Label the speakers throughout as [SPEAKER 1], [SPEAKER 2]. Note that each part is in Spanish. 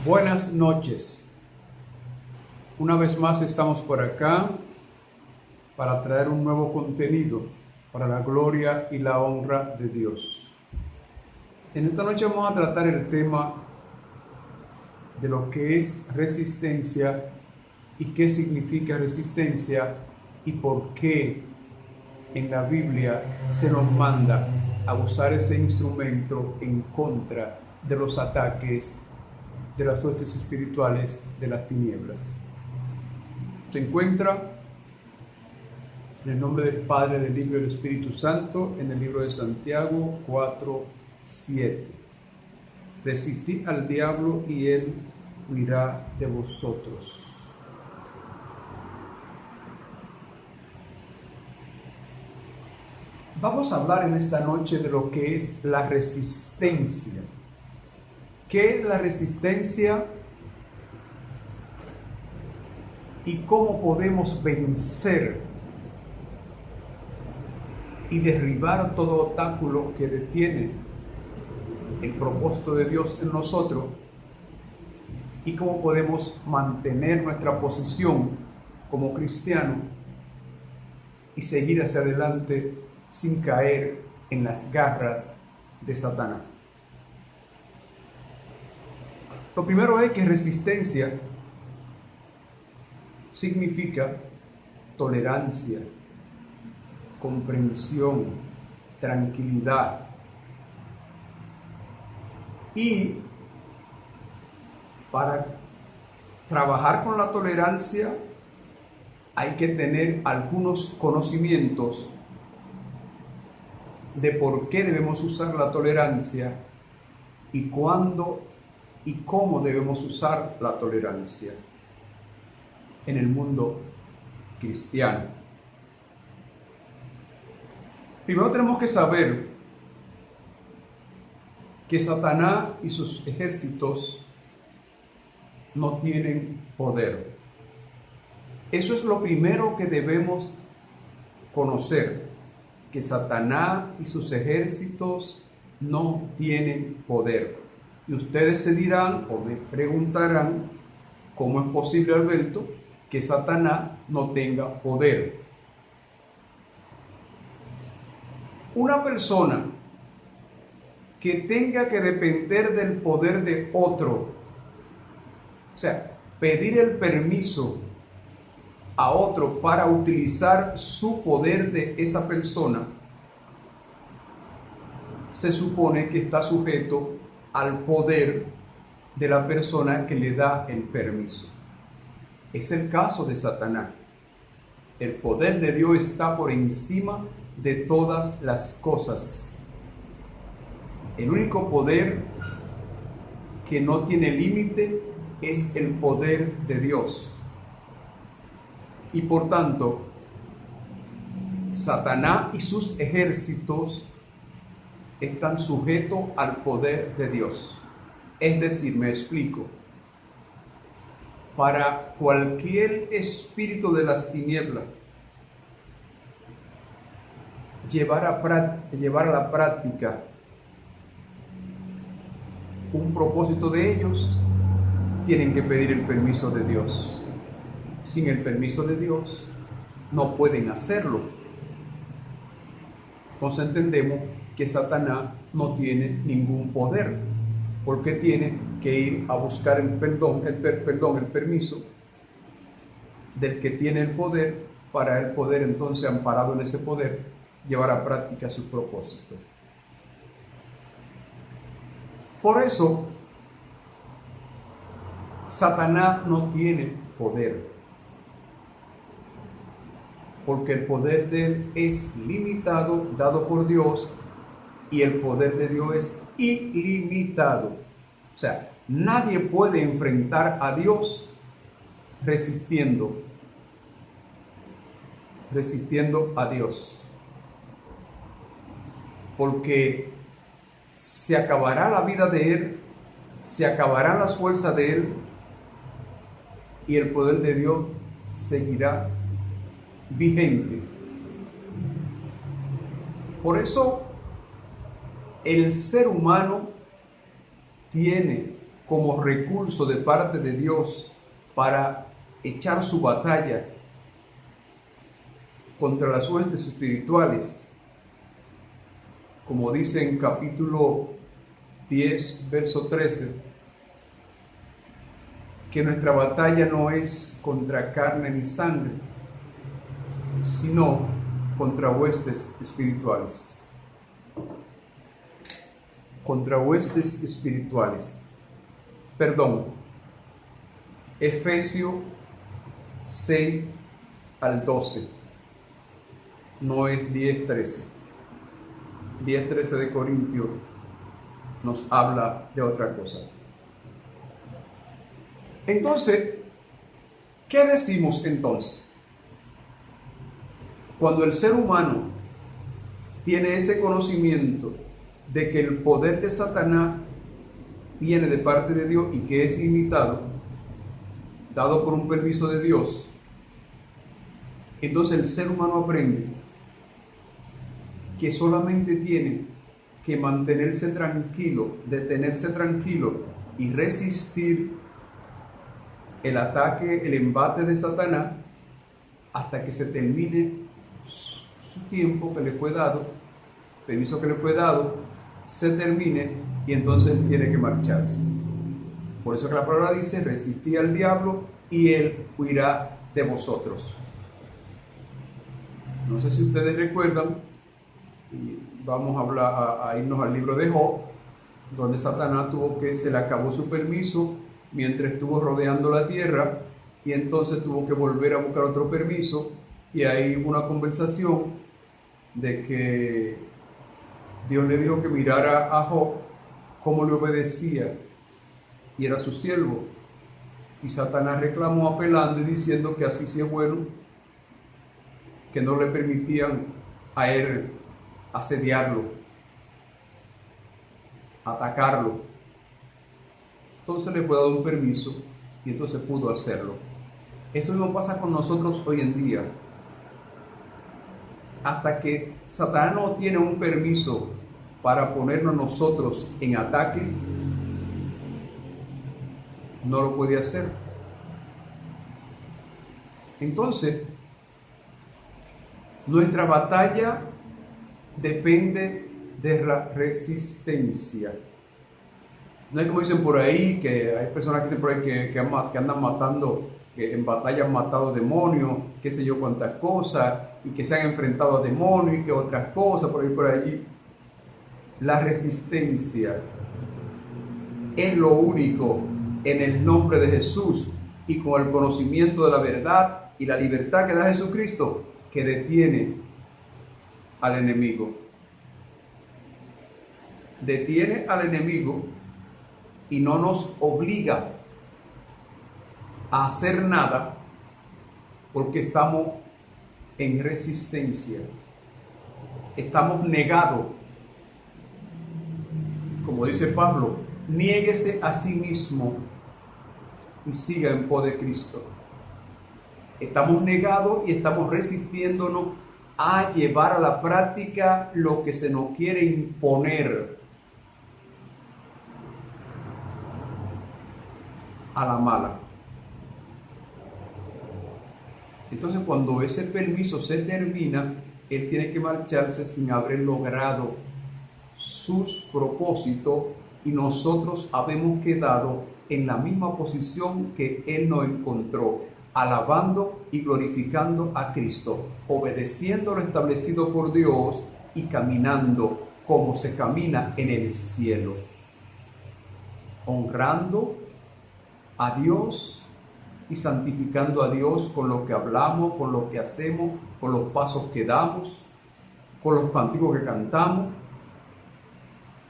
[SPEAKER 1] Buenas noches. Una vez más estamos por acá para traer un nuevo contenido para la gloria y la honra de Dios. En esta noche vamos a tratar el tema de lo que es resistencia y qué significa resistencia y por qué en la Biblia se nos manda a usar ese instrumento en contra de los ataques de las huestes espirituales de las tinieblas. Se encuentra en el nombre del Padre, del Hijo y del Espíritu Santo, en el libro de Santiago 4:7. Resistid al diablo y él huirá de vosotros. Vamos a hablar en esta noche de lo que es la resistencia. ¿Qué es la resistencia? ¿Y cómo podemos vencer y derribar todo obstáculo que detiene el propósito de Dios en nosotros? ¿Y cómo podemos mantener nuestra posición como cristianos y seguir hacia adelante sin caer en las garras de Satanás? Lo primero es que resistencia significa tolerancia, comprensión, tranquilidad. Y para trabajar con la tolerancia hay que tener algunos conocimientos de por qué debemos usar la tolerancia y cuándo y cómo debemos usar la tolerancia en el mundo cristiano. Primero tenemos que saber que Satanás y sus ejércitos no tienen poder. Eso es lo primero que debemos conocer, que Satanás y sus ejércitos no tienen poder. Y ustedes se dirán o me preguntarán, ¿cómo es posible, Alberto, que Satanás no tenga poder? Una persona que tenga que depender del poder de otro, o sea, pedir el permiso a otro para utilizar su poder de esa persona, se supone que está sujeto al poder de la persona que le da el permiso. Es el caso de Satanás. El poder de Dios está por encima de todas las cosas. El único poder que no tiene límite es el poder de Dios. Y por tanto, Satanás y sus ejércitos están sujetos al poder de Dios. Es decir, me explico. Para cualquier espíritu de las tinieblas llevar a la práctica un propósito de ellos, tienen que pedir el permiso de Dios. Sin el permiso de Dios no pueden hacerlo. Entonces entendemos que Satanás no tiene ningún poder, porque tiene que ir a buscar el permiso del que tiene el poder, para el poder entonces, amparado en ese poder, llevar a práctica sus propósitos. Por eso, Satanás no tiene poder, porque el poder de él es limitado, dado por Dios, y el poder de Dios es ilimitado. O sea, nadie puede enfrentar a Dios resistiendo a Dios, porque se acabará la vida de él, se acabarán las fuerzas de él, y el poder de Dios seguirá vigente. Por eso el ser humano tiene como recurso de parte de Dios para echar su batalla contra las huestes espirituales, como dice en capítulo 10, verso 13, que nuestra batalla no es contra carne ni sangre, sino contra huestes espirituales. Contra huestes espirituales. Perdón. Efesios 6 al 12. No es 10:13. 10:13 de Corintios nos habla de otra cosa. Entonces, ¿qué decimos entonces? Cuando el ser humano tiene ese conocimiento de que el poder de Satanás viene de parte de Dios y que es ilimitado, dado por un permiso de Dios, entonces el ser humano aprende que solamente tiene que mantenerse tranquilo, detenerse tranquilo y resistir el ataque, el embate de Satanás hasta que se termine su tiempo que le fue dado, permiso que le fue dado, se termine y entonces tiene que marcharse. Por eso que la palabra dice: resistid al diablo y él huirá de vosotros. No sé si ustedes recuerdan, vamos a hablar, a irnos al libro de Job, donde Satanás se le acabó su permiso mientras estuvo rodeando la tierra, y entonces tuvo que volver a buscar otro permiso, y ahí hubo una conversación de que Dios le dijo que mirara a Job cómo le obedecía y era su siervo, y Satanás reclamó apelando y diciendo que así sí es bueno, que no le permitían a él asediarlo, atacarlo. Entonces le fue dado un permiso y entonces pudo hacerlo. Eso mismo pasa con nosotros hoy en día. Hasta que Satanás no tiene un permiso para ponernos nosotros en ataque, no lo puede hacer. Entonces, nuestra batalla depende de la resistencia. No es como dicen por ahí, que hay personas que dicen por ahí que andan matando, que en batalla han matado demonios, qué sé yo cuántas cosas, y que se han enfrentado a demonios y que otras cosas por ahí por allí. La resistencia es lo único en el nombre de Jesús y con el conocimiento de la verdad y la libertad que da Jesucristo, que detiene al enemigo. Detiene al enemigo y no nos obliga a hacer nada porque estamos en resistencia. Estamos negados. Como dice Pablo, niéguese a sí mismo y siga en pos de Cristo. Estamos negados y estamos resistiéndonos a llevar a la práctica lo que se nos quiere imponer a la mala. Entonces, cuando ese permiso se termina, él tiene que marcharse sin haber logrado sus propósitos y nosotros habemos quedado en la misma posición que él nos encontró, alabando y glorificando a Cristo, obedeciendo lo establecido por Dios y caminando como se camina en el cielo, honrando a Dios y santificando a Dios con lo que hablamos, con lo que hacemos, con los pasos que damos, con los cánticos que cantamos,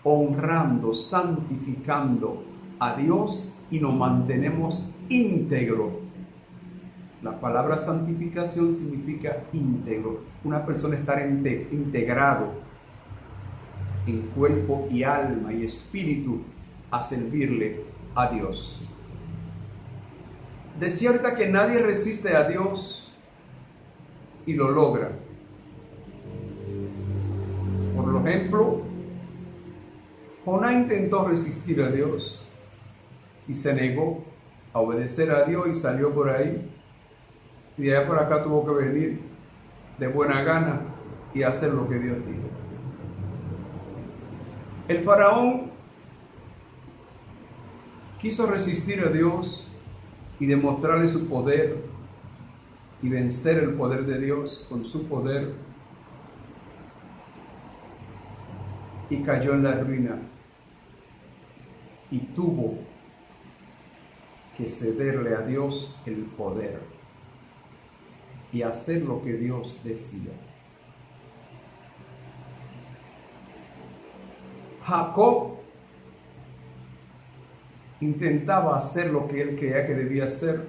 [SPEAKER 1] honrando, santificando a Dios y nos mantenemos íntegros. La palabra santificación significa íntegro. Una persona estar integrado en cuerpo y alma y espíritu a servirle a Dios. Decía ahorita que nadie resiste a Dios y lo logra. Por ejemplo, Jonás intentó resistir a Dios y se negó a obedecer a Dios y salió por ahí. Y de allá por acá tuvo que venir de buena gana y hacer lo que Dios dijo. El faraón quiso resistir a Dios y demostrarle su poder y vencer el poder de Dios con su poder, y cayó en la ruina y tuvo que cederle a Dios el poder y hacer lo que Dios decía. Jacob intentaba hacer lo que él creía que debía hacer,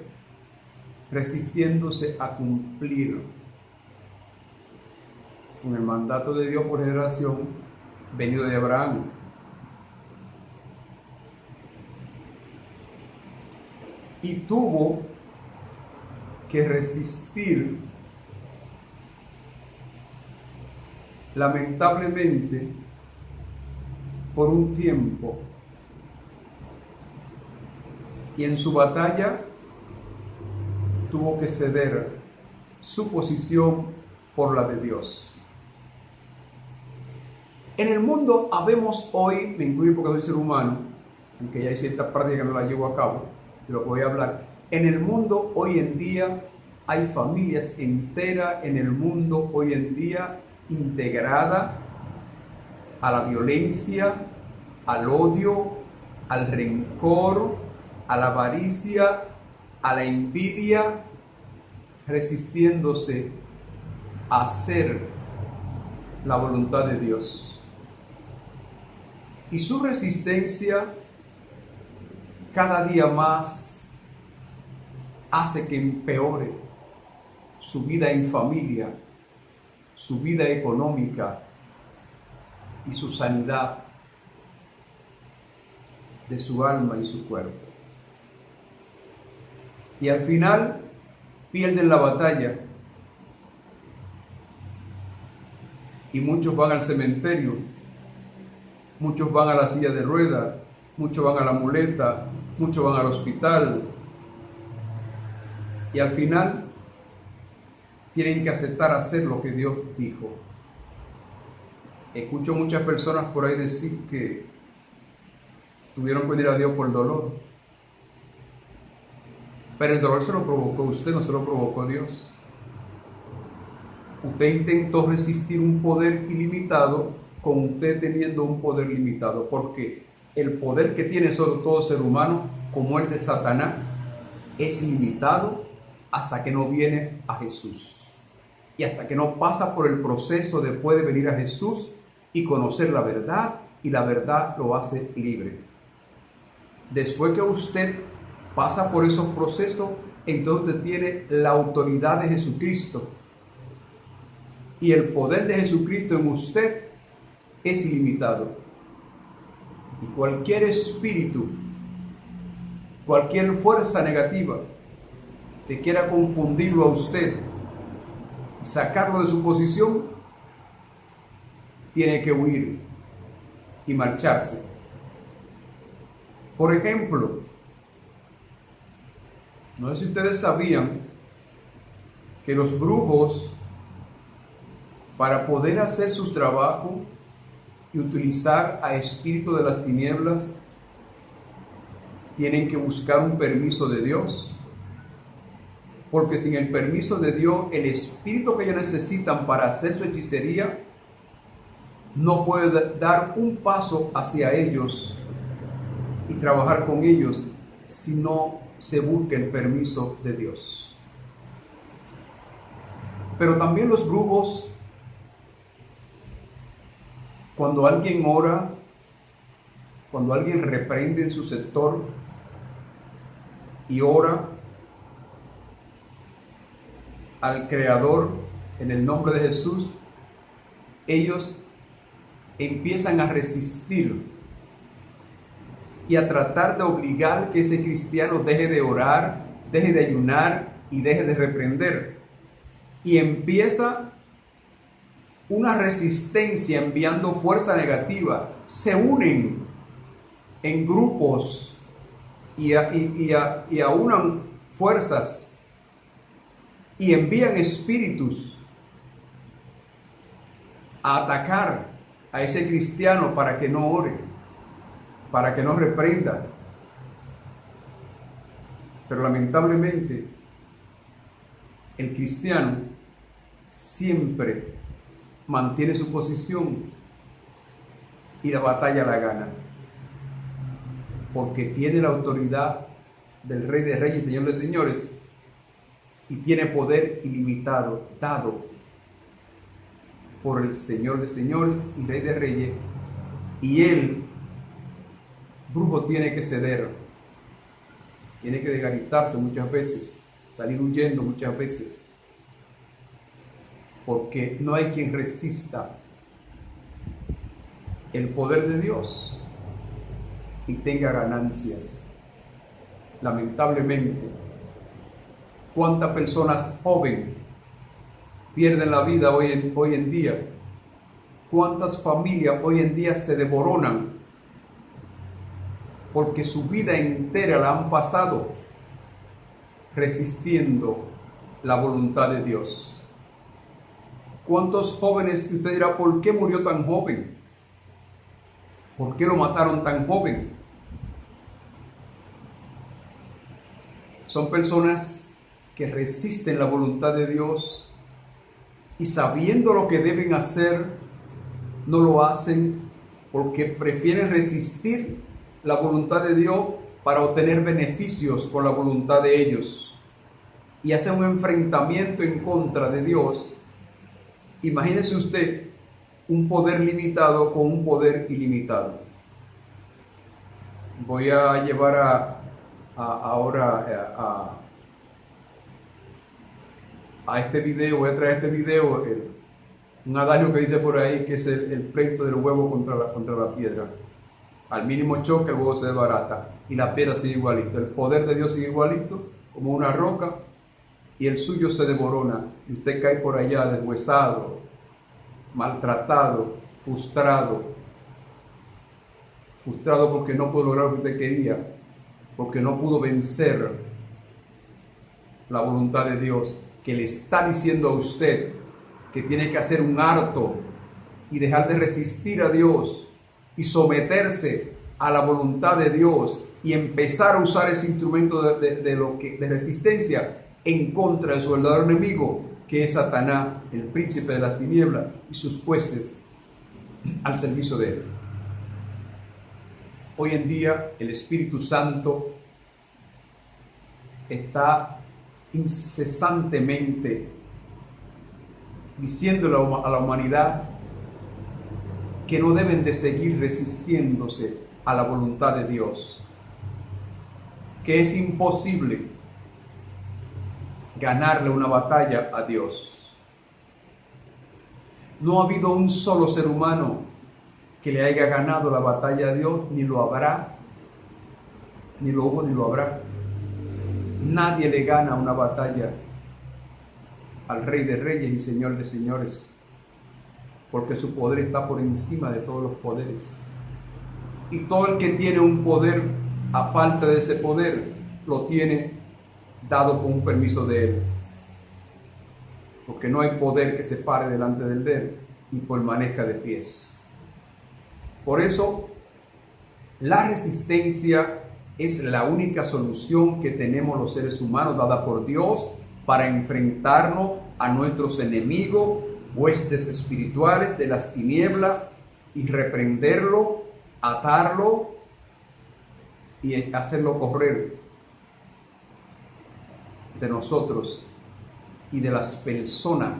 [SPEAKER 1] resistiéndose a cumplir con el mandato de Dios por generación venido de Abraham. Y tuvo que resistir, lamentablemente, por un tiempo. Y en su batalla tuvo que ceder su posición por la de Dios. En el mundo habemos hoy, me incluyo porque soy ser humano, aunque ya hay cierta práctica que no la llevo a cabo, de lo que voy a hablar. En el mundo hoy en día hay familias enteras en el mundo hoy en día integradas a la violencia, al odio, al rencor, a la avaricia, a la envidia, resistiéndose a hacer la voluntad de Dios. Y su resistencia cada día más hace que empeore su vida en familia, su vida económica y su sanidad de su alma y su cuerpo. Y al final pierden la batalla y muchos van al cementerio, muchos van a la silla de ruedas, muchos van a la muleta, muchos van al hospital, y al final tienen que aceptar hacer lo que Dios dijo. Escucho muchas personas por ahí decir que tuvieron que venir a Dios por dolor, pero el dolor se lo provocó usted, no se lo provocó Dios. Usted intentó resistir un poder ilimitado con usted teniendo un poder limitado, porque el poder que tiene sobre todo ser humano, como el de Satanás, es limitado hasta que no viene a Jesús y hasta que no pasa por el proceso después de venir a Jesús y conocer la verdad, y la verdad lo hace libre. Después que usted pasa por esos procesos, entonces usted tiene la autoridad de Jesucristo, y el poder de Jesucristo en usted es ilimitado. Y cualquier espíritu, cualquier fuerza negativa que quiera confundirlo a usted, sacarlo de su posición, tiene que huir y marcharse. Por ejemplo, no sé si ustedes sabían que los brujos, para poder hacer su trabajo y utilizar a espíritu de las tinieblas, tienen que buscar un permiso de Dios, porque sin el permiso de Dios, el espíritu que ellos necesitan para hacer su hechicería no puede dar un paso hacia ellos y trabajar con ellos si no se busca el permiso de Dios. Pero también los brujos, cuando alguien ora, cuando alguien reprende en su sector y ora al Creador en el nombre de Jesús, ellos empiezan a resistir y a tratar de obligar que ese cristiano deje de orar, deje de ayunar y deje de reprender. Y empieza una resistencia enviando fuerza negativa. Se unen en grupos y aunan fuerzas y envían espíritus a atacar a ese cristiano para que no ore, para que no reprenda. Pero lamentablemente el cristiano siempre mantiene su posición y la batalla la gana, porque tiene la autoridad del Rey de Reyes, Señor de Señores, y tiene poder ilimitado dado por el Señor de Señores y Rey de Reyes, y él, brujo, tiene que ceder, tiene que desgaritarse muchas veces, salir huyendo muchas veces, porque no hay quien resista el poder de Dios y tenga ganancias. Lamentablemente, ¿cuántas personas jóvenes pierden la vida hoy en día? ¿Cuántas familias hoy en día se desmoronan porque su vida entera la han pasado resistiendo la voluntad de Dios? ¿Cuántos jóvenes, usted dirá, ¿por qué murió tan joven? ¿Por qué lo mataron tan joven? Son personas que resisten la voluntad de Dios y sabiendo lo que deben hacer, no lo hacen porque prefieren resistir la voluntad de Dios para obtener beneficios con la voluntad de ellos y hacen un enfrentamiento en contra de Dios. Imagínese usted un poder limitado con un poder ilimitado. Voy a llevar ahora a este video, voy a traer este video, un adagio que dice por ahí que es el pleito del huevo contra la piedra. Al mínimo choque el huevo se desbarata y la piedra sigue igualito. El poder de Dios sigue igualito como una roca y el suyo se desmorona y usted cae por allá deshuesado, maltratado, frustrado porque no pudo lograr lo que usted quería, porque no pudo vencer la voluntad de Dios, que le está diciendo a usted que tiene que hacer un alto y dejar de resistir a Dios y someterse a la voluntad de Dios y empezar a usar ese instrumento de resistencia en contra de su verdadero enemigo, que es Satanás, el príncipe de las tinieblas y sus huestes al servicio de él. Hoy en día el Espíritu Santo está incesantemente diciéndole a la humanidad que no deben de seguir resistiéndose a la voluntad de Dios, que es imposible ganarle una batalla a Dios. No ha habido un solo ser humano que le haya ganado la batalla a Dios, ni lo habrá, ni lo hubo ni lo habrá. Nadie le gana una batalla al Rey de Reyes y Señor de Señores, porque su poder está por encima de todos los poderes. Y todo el que tiene un poder, aparte de ese poder, lo tiene dado con un permiso de él. Porque no hay poder que se pare delante del de él y permanezca de pies. Por eso, la resistencia es la única solución que tenemos los seres humanos, dada por Dios, para enfrentarnos a nuestros enemigos, huestes espirituales de las tinieblas, y reprenderlo, atarlo y hacerlo correr de nosotros y de las personas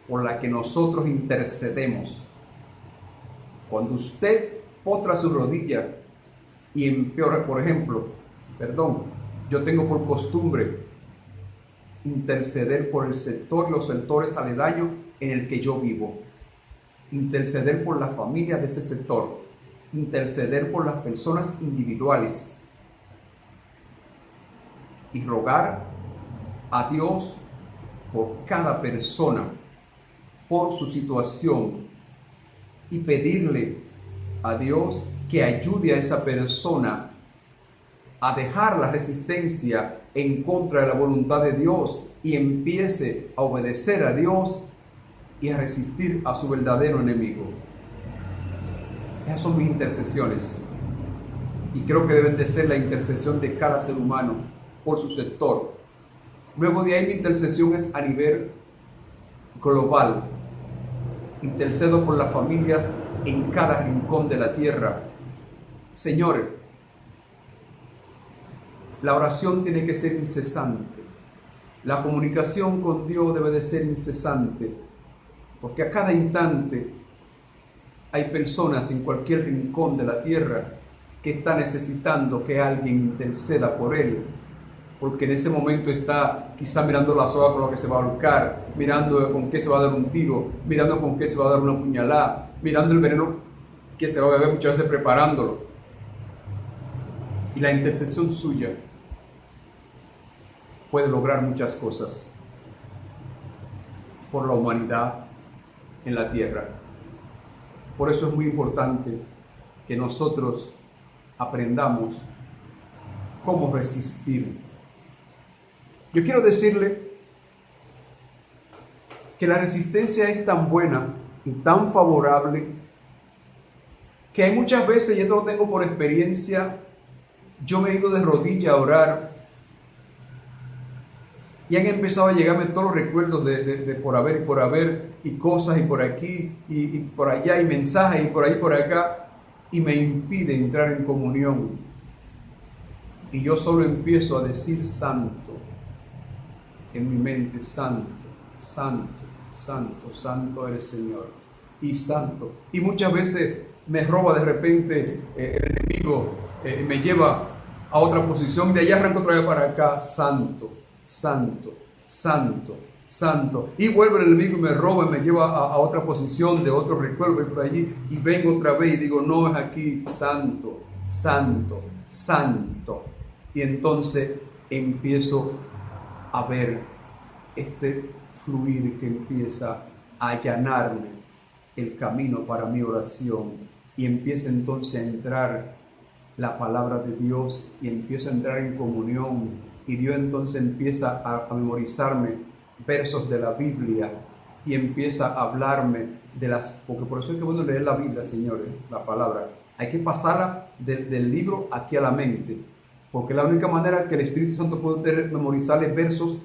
[SPEAKER 1] por las que nosotros intercedemos. Cuando usted potra su rodilla y empeora, por ejemplo, yo tengo por costumbre interceder por el sector, los sectores aledaños en el que yo vivo, interceder por las familias de ese sector, interceder por las personas individuales y rogar a Dios por cada persona, por su situación, y pedirle a Dios que ayude a esa persona a dejar la resistencia en contra de la voluntad de Dios y empiece a obedecer a Dios y a resistir a su verdadero enemigo. Esas son mis intercesiones. Y creo que deben de ser la intercesión de cada ser humano por su sector. Luego de ahí mi intercesión es a nivel global. Intercedo por las familias en cada rincón de la tierra. Señores, la oración tiene que ser incesante. La comunicación con Dios debe de ser incesante, porque a cada instante hay personas en cualquier rincón de la tierra que está necesitando que alguien interceda por él, porque en ese momento está quizá mirando la soga con la que se va a ahorcar, mirando con qué se va a dar un tiro, mirando con qué se va a dar una puñalada, mirando el veneno que se va a beber, muchas veces preparándolo. Y la intercesión suya puede lograr muchas cosas por la humanidad en la tierra. Por eso es muy importante que nosotros aprendamos cómo resistir. Yo quiero decirle que la resistencia es tan buena y tan favorable que hay muchas veces, y esto lo tengo por experiencia, yo me he ido de rodillas a orar y han empezado a llegarme todos los recuerdos de por haber, y cosas, y por aquí, y por allá, y mensajes, y por ahí, por acá, y me impide entrar en comunión. Y yo solo empiezo a decir santo en mi mente, santo, santo, santo, santo eres Señor, y santo. Y muchas veces me roba de repente el enemigo, me lleva a otra posición, de allá arranco otra vez para acá, santo, santo, santo, santo, y vuelve el enemigo y me roba y me lleva a otra posición de otro recuerdo por allí, y vengo otra vez y digo, no es aquí, santo, santo, santo. Y entonces empiezo a ver este fluir que empieza a allanarme el camino para mi oración, y empieza entonces a entrar la palabra de Dios, y empiezo a entrar en comunión, y Dios entonces empieza a memorizarme versos de la Biblia, y empieza a hablarme de las, porque por eso es que bueno leer la Biblia, señores, la palabra, hay que pasarla del libro aquí a la mente, porque es la única manera que el Espíritu Santo puede memorizarle versos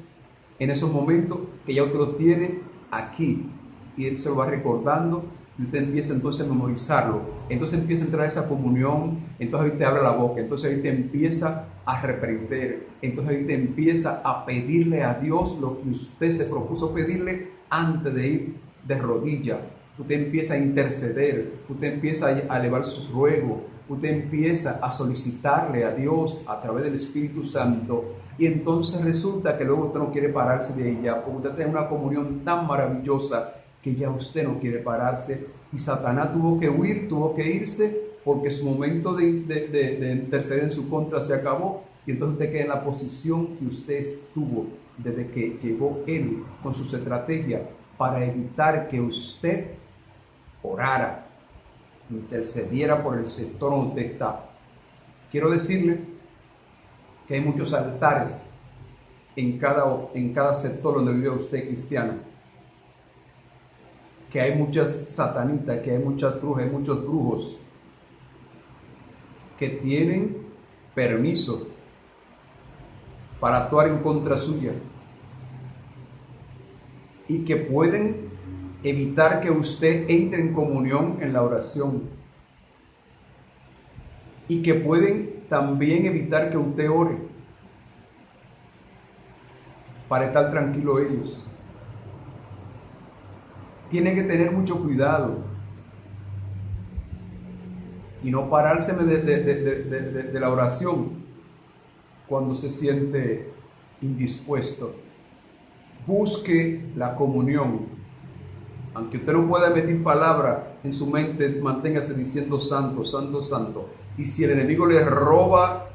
[SPEAKER 1] en esos momentos que ya usted lo tiene aquí, y Él se lo va recordando, y usted empieza entonces a memorizarlo, entonces empieza a entrar esa comunión, entonces ahí te abre la boca, entonces ahí te empieza a reprender, entonces ahí te empieza a pedirle a Dios lo que usted se propuso pedirle antes de ir de rodillas. Usted empieza a interceder, usted empieza a elevar sus ruegos, usted empieza a solicitarle a Dios a través del Espíritu Santo, y entonces resulta que luego usted no quiere pararse de ella, porque usted tiene una comunión tan maravillosa que ya usted no quiere pararse, y Satanás tuvo que huir, tuvo que irse, porque su momento de interceder en su contra se acabó, y entonces usted queda en la posición que usted estuvo desde que llegó él con sus estrategias para evitar que usted orara, intercediera por el sector donde usted está. Quiero decirle que hay muchos altares en cada sector donde vive usted cristiano, que hay muchas satanitas, que hay muchas brujas, hay muchos brujos que tienen permiso para actuar en contra suya, y que pueden evitar que usted entre en comunión en la oración, y que pueden también evitar que usted ore para estar tranquilo ellos. Tiene que tener mucho cuidado y no pararse de la oración cuando se siente indispuesto. Busque la comunión. Aunque usted no pueda emitir palabra en su mente, manténgase diciendo santo, santo, santo. Y si el enemigo le roba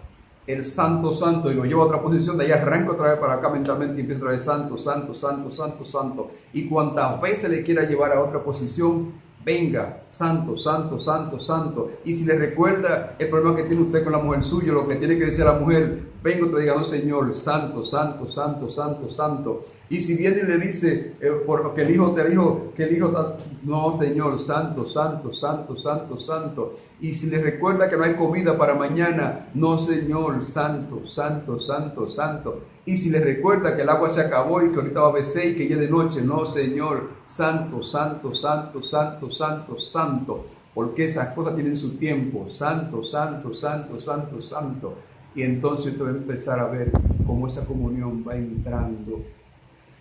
[SPEAKER 1] el santo, santo y lo lleva a otra posición, de ahí arranca otra vez para acá mentalmente y empieza otra vez santo, santo, santo, santo, santo. Y cuantas veces le quiera llevar a otra posición, venga, santo, santo, santo, santo. Y si le recuerda el problema que tiene usted con la mujer suya, lo que tiene que decir a la mujer, venga, te diga, no, Señor, santo, santo, santo, santo, santo. Y si viene y le dice, porque el hijo te dijo, que el hijo está, no, Señor, santo, santo, santo, santo, santo. Y si le recuerda que no hay comida para mañana, no, Señor, santo, santo, santo, santo. Y si le recuerda que el agua se acabó y que ahorita va a beber y que ya es de noche, no, Señor, santo, santo, santo, santo, santo, santo. Porque esas cosas tienen su tiempo, santo, santo, santo, santo, santo. Y entonces usted va a empezar a ver cómo esa comunión va entrando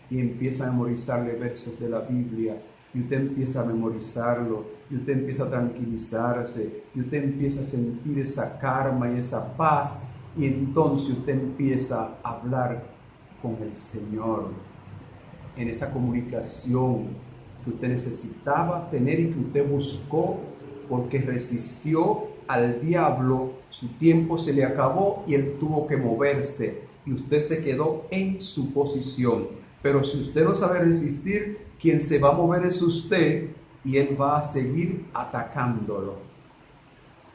[SPEAKER 1] y empieza a memorizarle versos de la Biblia, y usted empieza a memorizarlo, y usted empieza a tranquilizarse, y usted empieza a sentir esa calma y esa paz, y entonces usted empieza a hablar con el Señor en esa comunicación que usted necesitaba tener y que usted buscó, porque resistió al diablo, su tiempo se le acabó y él tuvo que moverse, y usted se quedó en su posición. Pero si usted no sabe resistir, quien se va a mover es usted, y él va a seguir atacándolo.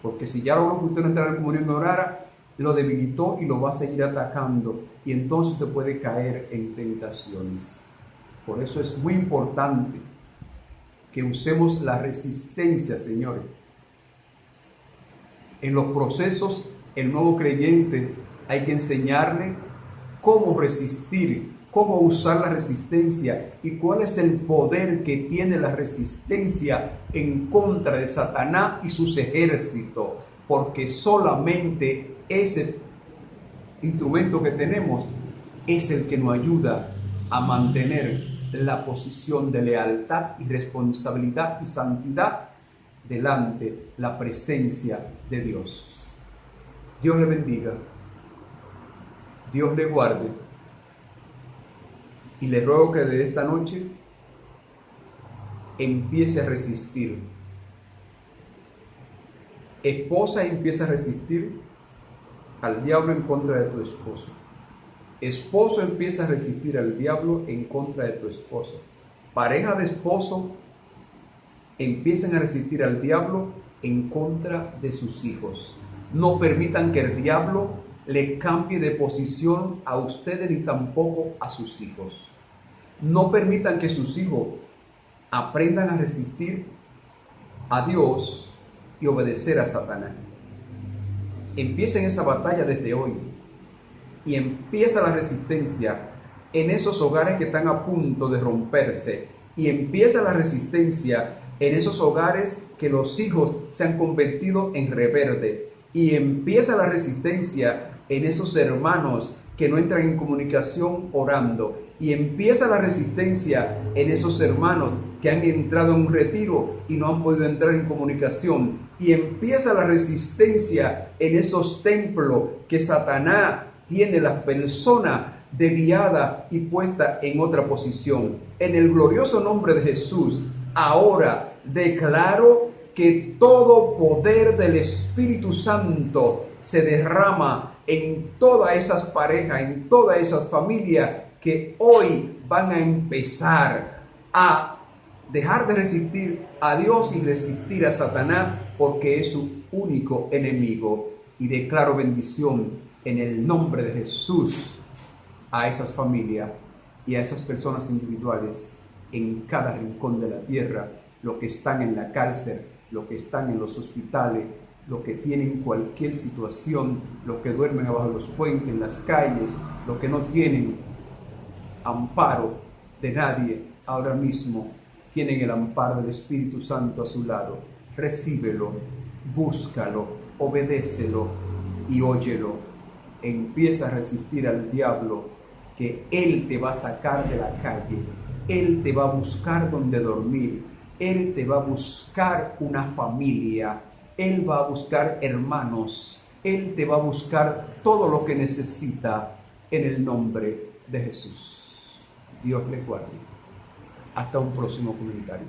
[SPEAKER 1] Porque si ya logró que usted no entrara en comunión y no orara, lo debilitó y lo va a seguir atacando. Y entonces usted puede caer en tentaciones. Por eso es muy importante que usemos la resistencia, señores. En los procesos, el nuevo creyente hay que enseñarle cómo resistir, cómo usar la resistencia y cuál es el poder que tiene la resistencia en contra de Satanás y sus ejércitos, porque solamente ese instrumento que tenemos es el que nos ayuda a mantener la posición de lealtad y responsabilidad y santidad delante la presencia de Dios. Dios le bendiga, Dios le guarde, y le ruego que de esta noche empiece a resistir. Esposa, empieza a resistir al diablo en contra de tu esposo. Esposo, empieza a resistir al diablo en contra de tu esposa. Pareja de esposo, empiecen a resistir al diablo en contra de sus hijos. No permitan que el diablo le cambie de posición a ustedes ni tampoco a sus hijos. No permitan que sus hijos aprendan a resistir a Dios y obedecer a Satanás. Empiecen esa batalla desde hoy y empieza la resistencia en esos hogares que están a punto de romperse, y empieza la resistencia en esos hogares que los hijos se han convertido en rebelde, y empieza la resistencia en esos hermanos que no entran en comunicación orando, y empieza la resistencia en esos hermanos que han entrado en un retiro y no han podido entrar en comunicación, y empieza la resistencia en esos templos que Satanás tiene la persona desviada y puesta en otra posición. En el glorioso nombre de Jesús, ahora declaro que todo poder del Espíritu Santo se derrama en todas esas parejas, en todas esas familias que hoy van a empezar a dejar de resistir a Dios y resistir a Satanás, porque es su único enemigo. Y declaro bendición en el nombre de Jesús a esas familias y a esas personas individuales en cada rincón de la tierra, los que están en la cárcel, los que están en los hospitales, los que tienen cualquier situación, los que duermen abajo de los puentes, en las calles, los que no tienen amparo de nadie, ahora mismo tienen el amparo del Espíritu Santo a su lado. Recíbelo, búscalo, obedécelo y óyelo. Empieza a resistir al diablo, que él te va a sacar de la calle, él te va a buscar donde dormir, él te va a buscar una familia, él va a buscar hermanos, él te va a buscar todo lo que necesita en el nombre de Jesús. Dios le guarde. Hasta un próximo comentario.